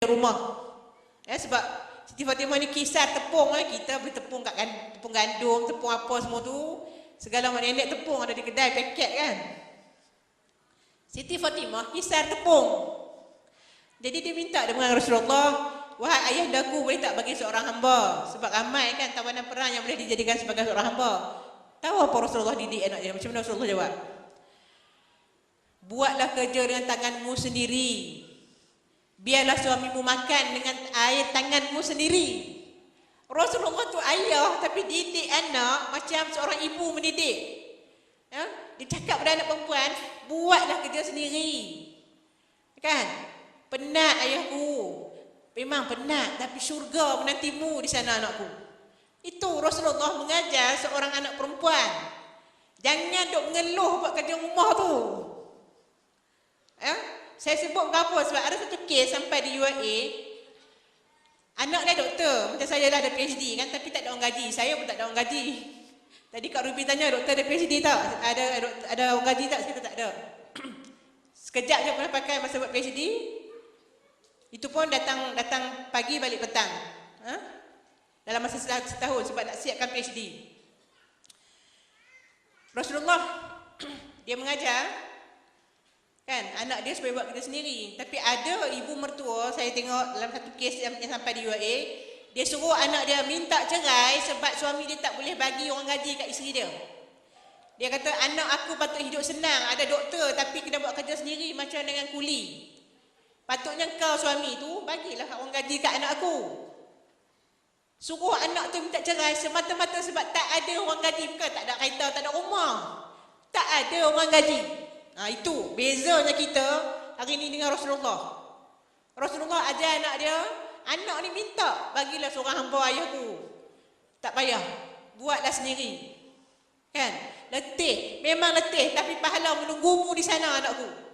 rumah. Sebab Siti Fatimah ni kisar tepung, kita beli tepung kat tepung gandum, tepung apa semua tu, segala macam nenek tepung ada di kedai paket kan. Siti Fatimah kisar tepung. Jadi dia minta dengan Rasulullah, wahai ayahdaku, boleh tak bagi seorang hamba? Sebab ramai kan tawanan perang yang boleh dijadikan sebagai seorang hamba. Tahu apa Rasulullah didik anak dia? Macam mana Rasulullah jawab? Buatlah kerja dengan tanganmu sendiri. Biarlah suamimu makan dengan air tanganmu sendiri. Rasulullah tu ayah tapi didik anak macam seorang ibu mendidik. Dia cakap pada anak perempuan, buatlah kerja sendiri. Kan? Penat ayahku. Memang penat, tapi syurga menantimu di sana anakku. Itu Rasulullah mengajar seorang anak perempuan. Jangan duk mengeluh buat kerja rumah tu. Saya sebut kenapa? Sebab ada satu kes sampai di UAE. Anak dia doktor, macam saya lah ada PhD kan, tapi tak ada orang gaji. Saya pun tak ada orang gaji. Tadi Kak Ruby tanya, doktor ada PhD tak? Ada orang gaji tak? Saya kata tak ada. Sekejap je pernah pakai masa buat PhD. Itu pun datang pagi balik petang. Dalam masa setahun sebab nak siapkan PhD. Rasulullah dia mengajar kan anak dia supaya buat kerja sendiri. Tapi ada ibu mertua, saya tengok dalam satu kes yang sampai di UAE, dia suruh anak dia minta cerai sebab suami dia tak boleh bagi orang gaji kat isteri dia. Dia kata, anak aku patut hidup senang, ada doktor tapi kena buat kerja sendiri macam dengan kuli. Patutnya kau suami tu bagilah orang gaji kat anak aku. Suruh anak tu minta cerai semata-mata sebab tak ada orang gaji. Bukan tak ada kereta, tak ada rumah, tak ada orang gaji. Itu bezanya kita hari ni dengan Rasulullah. Rasulullah ajar anak dia, anak ni minta, bagilah seorang hamba ayahku. Tak payah, buatlah sendiri. Kan? Letih, memang letih, tapi pahala menunggumu di sana anakku.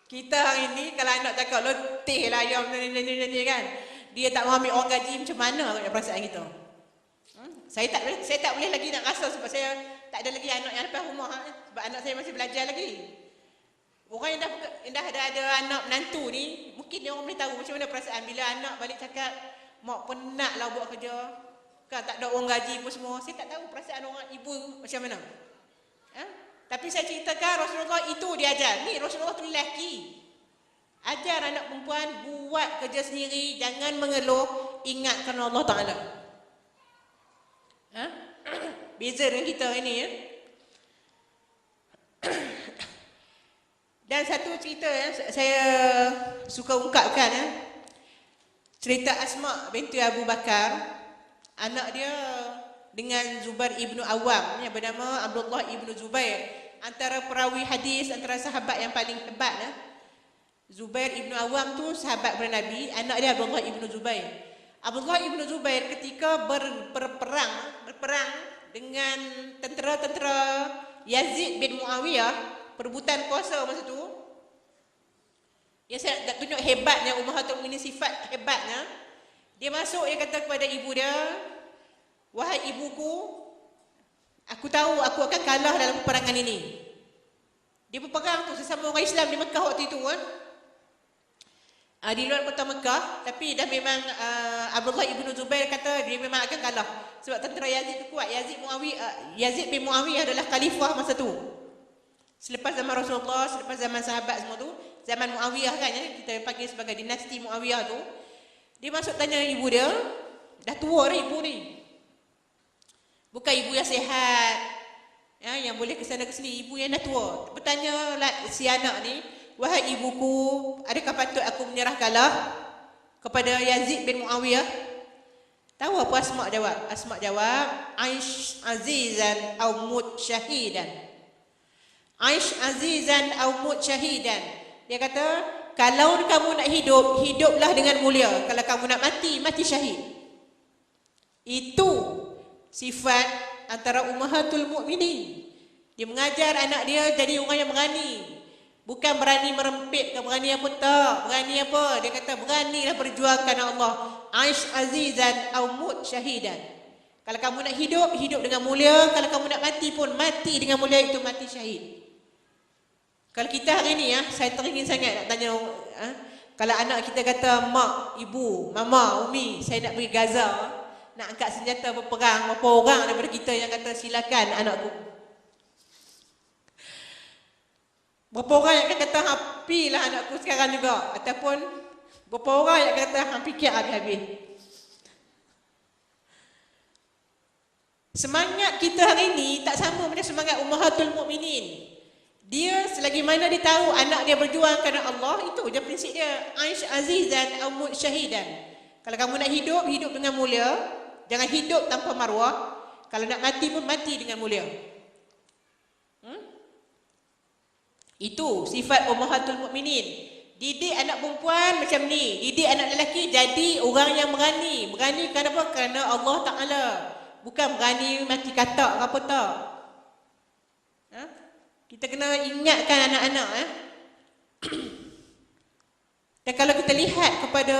Kita hari ni kalau anak cakap letih lah ayam ni kan, dia tak mau ambil orang gaji, macam mana perasaan kita? Saya tak boleh lagi nak rasa sebab saya tak ada lagi anak yang lepas rumah. Sebab anak saya masih belajar lagi. Orang yang dah ada anak menantu ni, mungkin dia orang boleh tahu macam mana perasaan bila anak balik cakap, mak penat lah buat kerja. Kan tak ada orang gaji pun semua. Saya tak tahu perasaan orang ibu macam mana. Tapi saya ceritakan Rasulullah itu dia ajar. Ni Rasulullah tu lelaki. Ajar anak perempuan buat kerja sendiri, jangan mengeluh, ingatkan Allah Ta'ala. Beza dengan kita ini ya. Dan satu cerita saya suka ungkapkan cerita Asma binti Abu Bakar. Anak dia dengan Zubair ibnu Awam yang bernama Abdullah ibnu Zubair, antara perawi hadis, antara sahabat yang paling hebat. Zubair ibnu Awam tu sahabat Nabi, anak dia Abdullah ibnu Zubair. Abdullah ibnu Zubair ketika berperang dengan tentera Yazid bin Muawiyah, perebutan kuasa masa tu. Ya, saya nak tunjuk hebatnya Ummahatul Mukminin, sifat hebatnya. Dia masuk, dia kata kepada ibu dia, wahai ibuku, aku tahu aku akan kalah dalam peperangan ini. Dia berperang tu sesama orang Islam di Mekah waktu itu kan. Di luar kota Mekah, tapi dah memang Abdullah ibnu Zubair kata dia memang akan kalah sebab tentera Yazid tu kuat. Yazid bin Muawiyah adalah khalifah masa tu. Selepas zaman Rasulullah, selepas zaman sahabat semua tu, zaman Muawiyah kan ya, kita panggil sebagai dinasti Muawiyah tu. Dia masuk tanya ibu dia, dah tua dah ibu ni. Bukan ibu yang sihat, ya, yang boleh ke sana ke sini, ibu yang dah tua. Bertanya si anak ni, wahai ibuku, adakah patut aku menyerah kalah kepada Yazid bin Muawiyah? Tahu apa Asma jawab? Asma jawab, Aish azizan au mut syahidan. Aish azizan au mut syahidan. Dia kata, kalau kamu nak hidup, hiduplah dengan mulia. Kalau kamu nak mati, mati syahid. Itu sifat antara Ummahatul Mukminin. Dia mengajar anak dia jadi orang yang berani. Bukan berani merempit ke, berani apa tak, berani apa. Dia kata beranilah berjuangkan Allah. Aish azizan au mut syahidan. Kalau kamu nak hidup, hidup dengan mulia. Kalau kamu nak mati pun, mati dengan mulia, itu mati syahid. Kalau kita hari ni ya, saya teringin sangat nak tanya Kalau anak kita kata, mak, ibu, mama, umi, saya nak pergi Gaza, nak angkat senjata berperang, berapa orang daripada kita yang kata silakan anakku? Berapa orang yang akan kata hapilah anakku sekarang juga? Ataupun berapa orang yang kata fikir habis-habis? Semangat kita hari ini tak sama macam semangat Ummahatul Mukminin. Dia selagi mana dia tahu anak dia berjuang kerana Allah, itu je prinsip dia. Aish azizan aw mut syahidan. Kalau kamu nak hidup, hidup dengan mulia. Jangan hidup tanpa maruah. Kalau nak mati pun mati dengan mulia. Itu sifat Ummahatul Mukminin. Didik anak perempuan macam ni. Didik anak lelaki jadi orang yang berani. Berani kenapa? Kerana Allah Ta'ala. Bukan berani mati katak ke apa tak. Kita kena ingatkan anak-anak. Dan kalau kita lihat kepada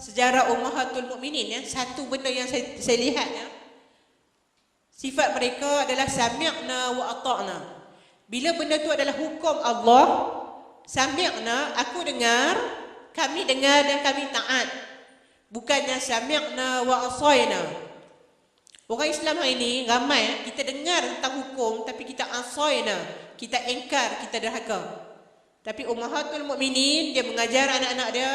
sejarah Ummahatul Mukminin, satu benda yang saya lihat, sifat mereka adalah sami'na wa ata'na. Bila benda tu adalah hukum Allah, sami'na, aku dengar, kami dengar dan kami taat. Bukannya sami'na wa asayna. Orang Islam hari ini ramai, kita dengar tentang hukum tapi kita asaina, kita engkar, kita derhaka. Tapi Ummahatul Mukminin dia mengajar anak-anak dia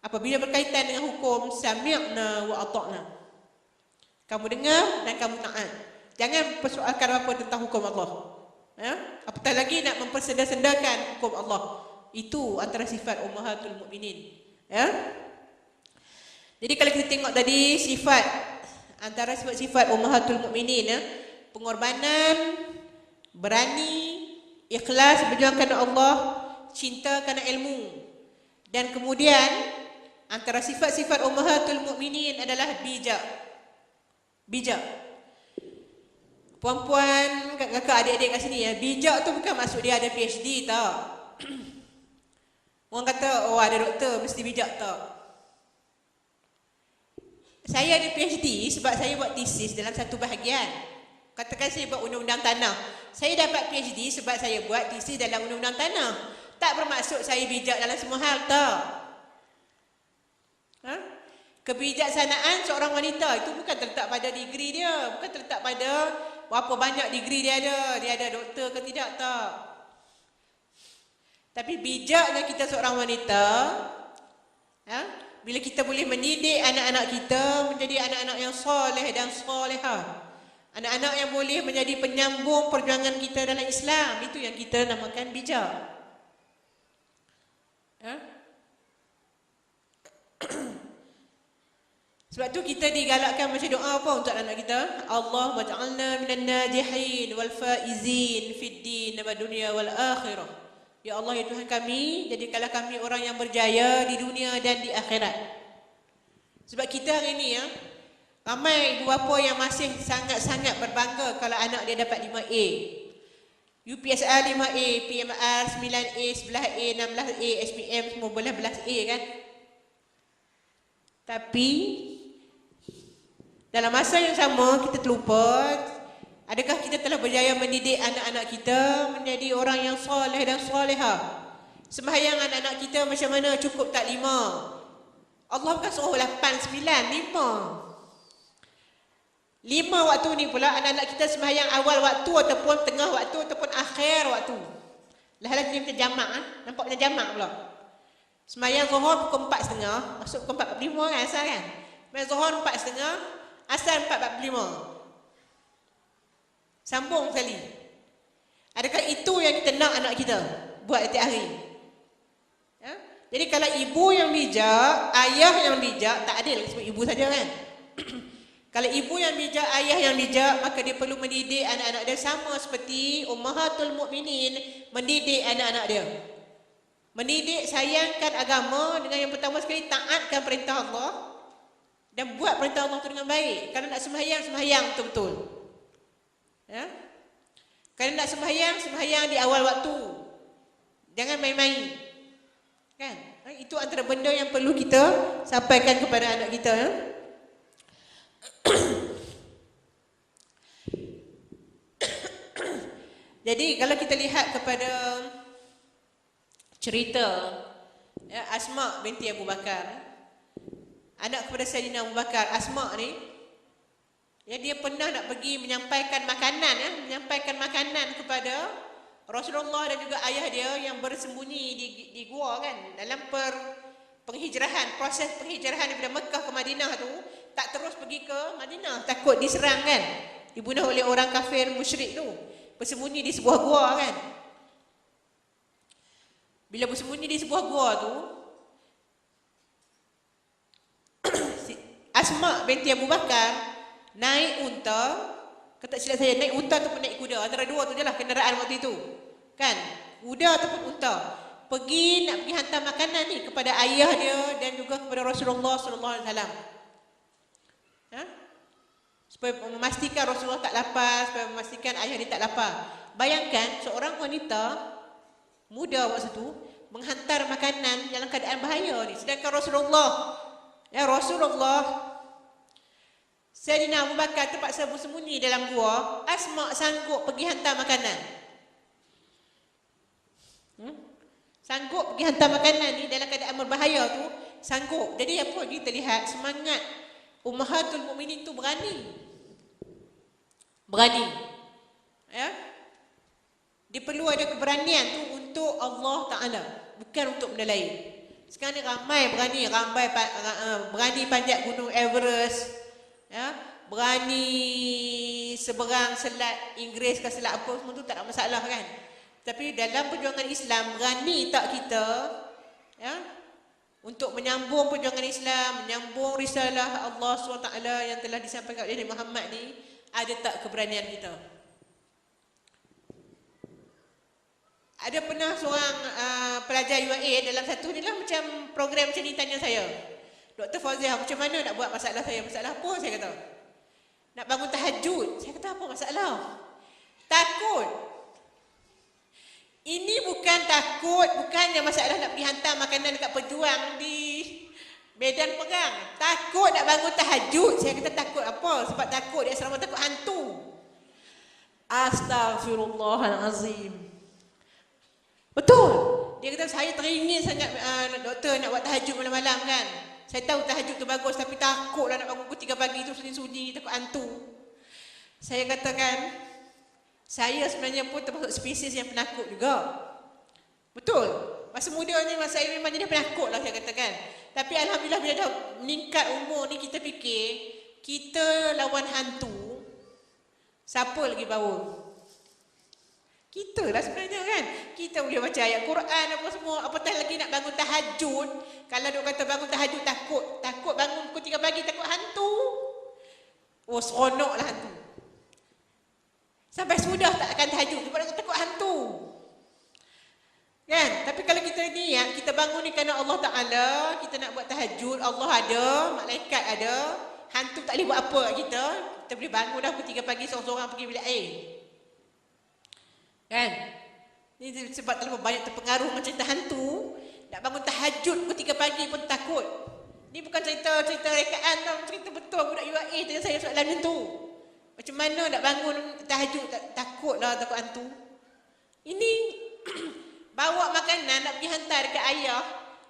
apabila berkaitan dengan hukum, sami'na wa ata'na. Kamu dengar dan kamu taat. Jangan persoalkan apa tentang hukum Allah. Apatah lagi nak mempersedah-sedahkan hukum Allah. Itu antara sifat Ummahatul Mukminin. Jadi kalau kita tengok tadi sifat, antara sifat-sifat Ummahatul Mukminin, pengorbanan, berani, ikhlas berjuang kerana Allah, cinta kerana ilmu. Dan kemudian antara sifat-sifat Ummahatul Mukminin adalah bijak. Bijak. Puan-puan, kakak, adik-adik kat sini, bijak tu bukan maksud dia ada PhD tak. Orang kata, oh ada doktor mesti bijak tak. Saya ada PhD sebab saya buat tesis dalam satu bahagian. Katakan saya buat undang-undang tanah. Saya dapat PhD sebab saya buat tesis dalam undang-undang tanah. Tak bermaksud saya bijak dalam semua hal, tak. Kebijaksanaan seorang wanita itu bukan terletak pada degree dia. Bukan terletak pada berapa banyak degree dia ada. Dia ada doktor ke tidak, tak. Tapi bijaknya kita seorang wanita, bila kita boleh mendidik anak-anak kita menjadi anak-anak yang soleh dan solehah. Anak-anak yang boleh menjadi penyambung perjuangan kita dalam Islam. Itu yang kita namakan bijak. Sebab tu kita digalakkan baca doa apa untuk anak kita? Allah waj'alna minan najihin wal faizin fid din wa dunya wal akhirah. Ya Allah, ya Tuhan kami, jadikanlah kami orang yang berjaya di dunia dan di akhirat. Sebab kita hari ini ramai ibu bapa yang masih sangat-sangat berbangga kalau anak dia dapat 5A. UPSR 5A, PMR 9A, 11A, 16A, SPM semua belas A kan. Tapi dalam masa yang sama kita terlupa, adakah kita telah berjaya mendidik anak-anak kita menjadi orang yang soleh dan solehah? Sembahyang anak-anak kita macam mana, cukup tak 5? Allah bukan suruh 8, 9, 5. 5 waktu ni pula anak-anak kita sembahyang awal waktu ataupun tengah waktu ataupun akhir waktu. Lah-lah kita jamak, nampak macam jamak pula. Sembahyang Zuhur pukul 4.30, masuk pukul 4.45 kan asal kan? Sembahyang Zuhur 4.30, asal 4.45. Sambung sekali. Adakah itu yang kita nak anak kita buat setiap hari? Jadi kalau ibu yang bijak, ayah yang bijak, tak adil sebab ibu saja kan. Kalau ibu yang bijak, ayah yang bijak, maka dia perlu mendidik anak-anak dia sama seperti Ummahatul Mukminin mendidik anak-anak dia. Mendidik sayangkan agama dengan yang pertama sekali taatkan perintah Allah dan buat perintah Allah itu dengan baik. Kalau nak sembahyang betul-betul. Kalau nak sembahyang di awal waktu. Jangan main-main. Kan? Itu antara benda yang perlu kita sampaikan kepada anak kita. Jadi kalau kita lihat kepada cerita Asma binti Abu Bakar, anak kepada Sayyidina Abu Bakar. Asma ni dia pernah nak pergi menyampaikan makanan kepada Rasulullah dan juga ayah dia yang bersembunyi di gua kan, dalam proses penghijrahan daripada Mekah ke Madinah tu, tak terus pergi ke Madinah, takut diserang kan, dibunuh oleh orang kafir musyrik tu. Bersembunyi di sebuah gua kan. Bila bersembunyi di sebuah gua tu, Asma binti Abu Bakar naik unta, kata silap saya, naik unta ataupun naik kuda, antara dua tu je lah kenderaan waktu itu kan, kuda ataupun unta, nak pergi hantar makanan ni kepada ayah dia dan juga kepada Rasulullah sallallahu alaihi wasallam. Supaya memastikan Rasulullah tak lapar, supaya memastikan ayah dia tak lapar. Bayangkan seorang wanita muda waktu itu menghantar makanan dalam keadaan bahaya ni, sedangkan Rasulullah Sayyidina Abu Bakar terpaksa bersembunyi dalam gua. Asma sanggup pergi hantar makanan. Sanggup pergi hantar makanan ni dalam keadaan berbahaya tu, sanggup. Jadi apa kita lihat semangat Ummahatul Mukminin tu berani. Dia perlu ada keberanian tu untuk Allah Ta'ala, bukan untuk benda lain. Sekarang ni ramai berani panjat gunung Everest, berani seberang selat Inggeris ke selat apa semua tu, tak ada masalah kan. Tapi dalam perjuangan Islam, berani tak kita untuk menyambung perjuangan Islam, menyambung risalah Allah SWT yang telah disampaikan oleh Muhammad ni, ada tak keberanian kita? Ada pernah seorang pelajar UAE dalam satu ni lah macam program macam ni tanya saya, Dr. Fauziah, macam mana nak buat masalah saya? Masalah apa? Saya kata, nak bangun tahajud. Saya kata, apa masalah? Takut. Ini bukan takut, bukannya masalah nak pergi hantar makanan dekat pejuang di medan perang. Takut nak bangun tahajud. Saya kata, takut apa? Sebab takut dia asrama, takut hantu. Astaghfirullahalazim. Betul. Dia kata, saya teringin sangat doktor nak buat tahajud malam-malam kan. Saya tahu tahajud tu bagus, tapi takutlah nak bangun pukul 3 pagi tu sunyi-sunyi, takut hantu. Saya katakan, saya sebenarnya pun termasuk spesies yang penakut juga. Betul. Masa muda ni, masa saya memang jadi penakut lah saya katakan. Tapi alhamdulillah bila dah meningkat umur ni, kita fikir, kita lawan hantu, siapa lagi bawa? Kita lah sebenarnya kan. Kita boleh baca ayat Quran apa semua, apatah lagi nak bangun tahajud. Kalau dia kata bangun tahajud takut bangun pukul 3 pagi takut hantu. Oh, seronok lah hantu. Sampai sudah tak akan tahajud sebab takut hantu. Kan? Tapi kalau kita niat, kita bangun ni kerana Allah Ta'ala, kita nak buat tahajud, Allah ada, malaikat ada, hantu tak boleh buat apa kita boleh bangun dah pukul 3 pagi seorang-seorang pergi bilik air. Kan? Ni sebab terlalu banyak terpengaruh dengan cerita hantu, nak bangun tahajud pukul 3 pagi pun takut. Ni bukan cerita rekaan tau, cerita betul budak UAE tanya saya soalan macam tu. Macam mana nak bangun tahajud takutlah, takut hantu. Ini bawa makanan nak pergi hantar dekat ayah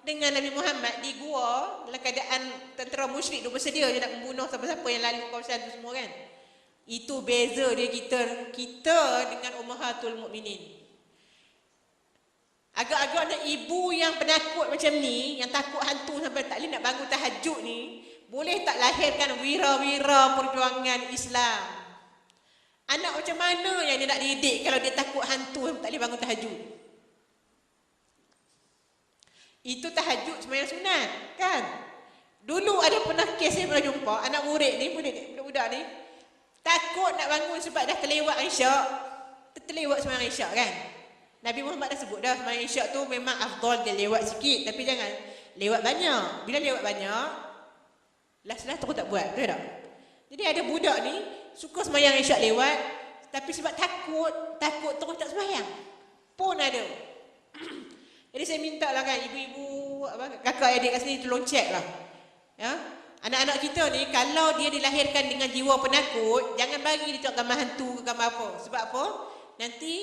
dengan Nabi Muhammad di gua dalam keadaan tentera musyrik tu bersedia je nak membunuh siapa-siapa yang lalu kawasan tu semua kan. Itu beza dia kita dengan Ummahatul Mukminin. Agak-agak ada ibu yang penakut macam ni, yang takut hantu sampai tak boleh nak bangun tahajud ni, boleh tak lahirkan wira-wira perjuangan Islam? Anak macam mana yang dia nak didik kalau dia takut hantu tak boleh bangun tahajud? Itu tahajud sembahyang sunat kan? Dulu ada pernah kes saya pernah jumpa anak murid ni, budak-budak ni takut nak bangun sebab dah terlewat isyak. Terlewat sembahyang isyak kan? Nabi Muhammad dah sebut dah sembahyang isyak tu memang afdal dia lewat sikit, tapi jangan lewat banyak. Bila lewat banyak, last-last terus tak buat, betul tak? Jadi ada budak ni suka sembahyang isyak lewat, tapi sebab takut terus tak sembahyang. Pun ada. Jadi saya minta lah kan ibu-ibu, kakak adik kat sini tolong check lah. Ya? Anak-anak kita ni kalau dia dilahirkan dengan jiwa penakut, jangan bagi dia tengok gambar hantu ke gambar apa. Sebab apa? Nanti